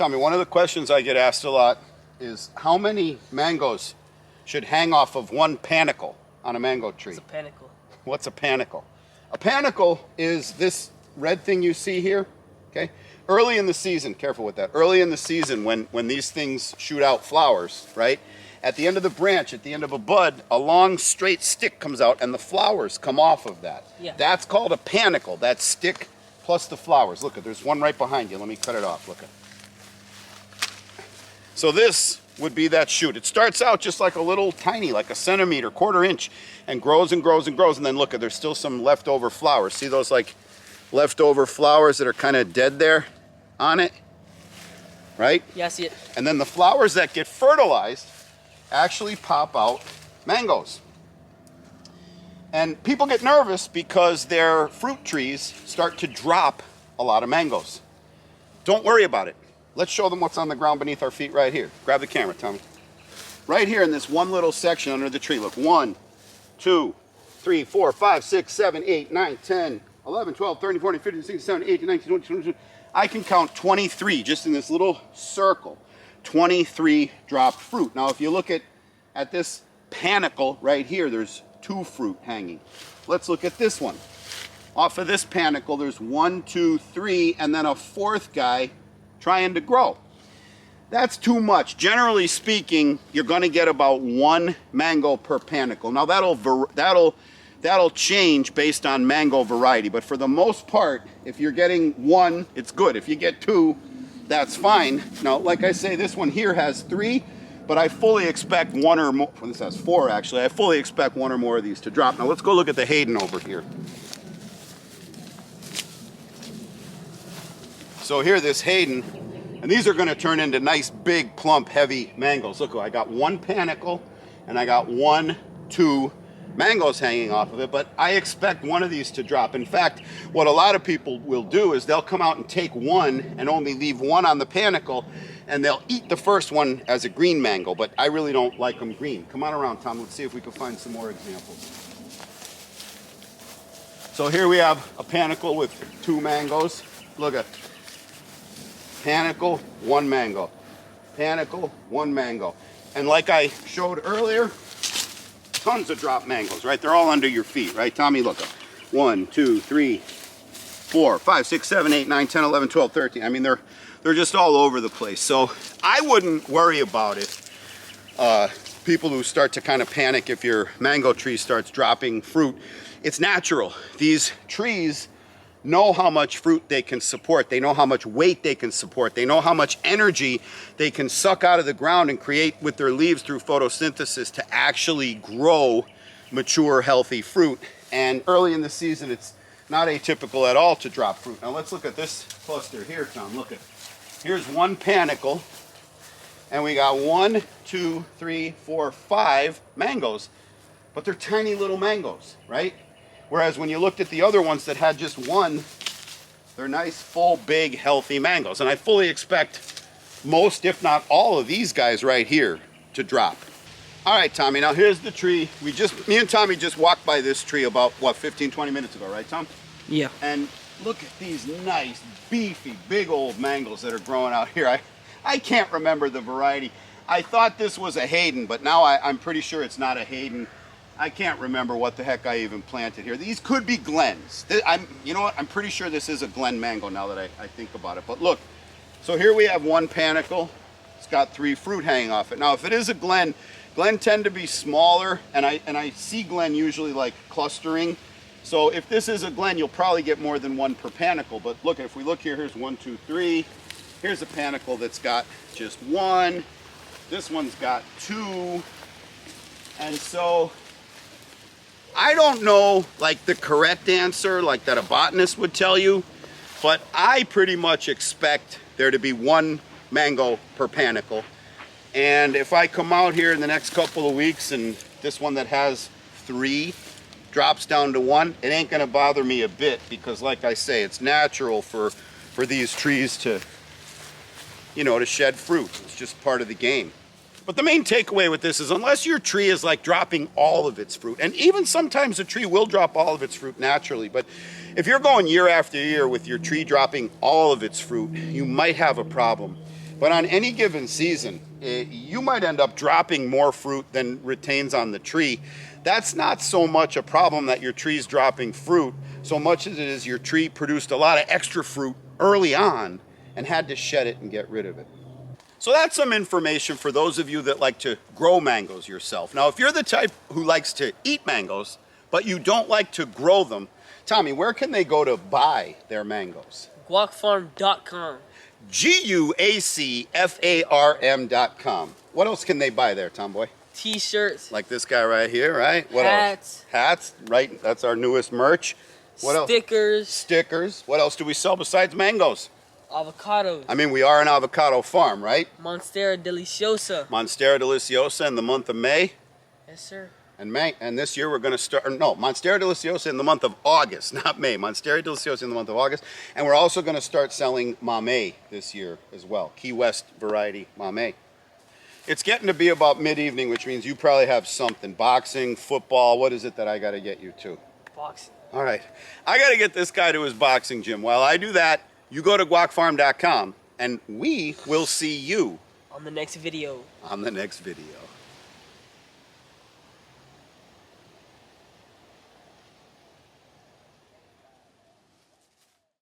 Tommy, one of the questions I get asked a lot is how many mangoes should hang off of one panicle on a mango tree? What's a panicle? What's a panicle? A panicle is this red thing you see here, okay? Early in the season, careful with that, early in the season when these things shoot out flowers, right? At the end of the branch, at the end of a bud, a long straight stick comes out and the flowers come off of that. Yeah. That's called a panicle, that stick plus the flowers. Look, there's one right behind you. Let me cut it off, look. So this would be that shoot. It starts out just like a little tiny, like a centimeter, quarter inch, and grows and grows and grows, and then look, there's still some leftover flowers. See those like leftover flowers that are kind of dead there on it, right? Yeah, I see it. And then the flowers that get fertilized actually pop out mangoes. And people get nervous because their fruit trees start to drop a lot of mangoes. Don't worry about it. Let's show them what's on the ground beneath our feet right here. Grab the camera, Tommy. Right here in this one little section under the tree, look, 1, 2, 3, 4, 5, 6, 7, 8, 9, 10, 11, 12, 13, 14, 15, 16, 17, 18, 19, 20, 22. I can count 23 just in this little circle. 23 dropped fruit. Now if you look at this panicle right here, there's 2 fruit hanging. Let's look at this one. Off of this panicle, there's 1, 2, 3, and then a 4th guy trying to grow. That's too much. Generally speaking, you're going to get about 1 mango per panicle. Now that'll change based on mango variety, but for the most part, if you're getting 1, it's good. If you get 2, that's fine. Now, like I say, this one here has 3, but I fully expect 1 or more. Well, this has 4 actually. I fully expect 1 or more of these to drop. Now let's go look at the Hayden over here. So here, this Hayden, and these are going to turn into nice, big, plump, heavy mangoes. Look, I got 1 panicle, and I got 1, 2 mangoes hanging off of it, but I expect 1 of these to drop. In fact, what a lot of people will do is they'll come out and take 1 and only leave 1 on the panicle, and they'll eat the first one as a green mango, but I really don't like them green. Come on around, Tom. Let's see if we can find some more examples. So here we have a panicle with 2 mangoes. Look at panicle, 1 mango. Panicle, 1 mango. And like I showed earlier, tons of drop mangoes, right? They're all under your feet, right? Tommy, look up. 1, 2, 3, 4, 5, 6, 7, 8, 9, 10, 11, 12, 13. I mean, they're just all over the place. So I wouldn't worry about it. People who start to kind of panic if your mango tree starts dropping fruit, it's natural. These trees know how much fruit they can support. They know how much weight they can support. They know how much energy they can suck out of the ground and create with their leaves through photosynthesis to actually grow mature, healthy fruit. And early in the season, it's not atypical at all to drop fruit. Now let's look at this cluster here, Tom. Look at, here's 1 panicle, and we got 1, 2, 3, 4, 5 mangoes, but they're tiny little mangoes, right? Whereas when you looked at the other ones that had just 1, they're nice, full, big, healthy mangoes. And I fully expect most, if not all of these guys right here to drop. All right, Tommy, now here's the tree. Me and Tommy just walked by this tree about, what, 15, 20 minutes ago, right, Tom? Yeah. And look at these nice, beefy, big old mangoes that are growing out here. I can't remember the variety. I thought this was a Hayden, but now I'm pretty sure it's not a Hayden. I can't remember what the heck I even planted here. These could be Glens. You know what? I'm pretty sure this is a Glen mango now that I think about it. But look, so here we have 1 panicle. It's got 3 fruit hanging off it. Now, if it is a Glen tend to be smaller, and I see Glen usually like clustering. So if this is a Glen, you'll probably get more than 1 per panicle. But look, if we look here, here's 1, 2, 3. Here's a panicle that's got just 1. This one's got 2. And so I don't know like the correct answer like that a botanist would tell you, but I pretty much expect there to be 1 mango per panicle. And if I come out here in the next couple of weeks and this one that has 3 drops down to 1, it ain't gonna bother me a bit, because like I say, it's natural for these trees to, you know, to shed fruit. It's just part of the game. But the main takeaway with this is, unless your tree is like dropping all of its fruit, and even sometimes a tree will drop all of its fruit naturally, but if you're going year after year with your tree dropping all of its fruit, you might have a problem. But on any given season, you might end up dropping more fruit than retains on the tree. That's not so much a problem that your tree's dropping fruit, so much as it is your tree produced a lot of extra fruit early on and had to shed it and get rid of it. So that's some information for those of you that like to grow mangoes yourself. Now, if you're the type who likes to eat mangoes, but you don't like to grow them, Tommy, where can they go to buy their mangoes? Guacfarm.com. GUACFARM.com. What else can they buy there, Tomboy? T-shirts. Like this guy right here, right? What hats. else? Hats, right? That's our newest merch. What else? Stickers. Stickers. What else do we sell besides mangoes? Avocados. I mean, we are an avocado farm, right? Monstera Deliciosa. Monstera Deliciosa in the month of May. Yes, sir. And this year we're going to start, no, Monstera Deliciosa in the month of August, not May. Monstera Deliciosa in the month of August. And we're also going to start selling Mamey this year as well. Key West variety Mamey. It's getting to be about mid-evening, which means you probably have something. Boxing, football, what is it that I got to get you to? Boxing. All right. I got to get this guy to his boxing gym. While I do that, you go to guacfarm.com and we will see you on the next video. On the next video.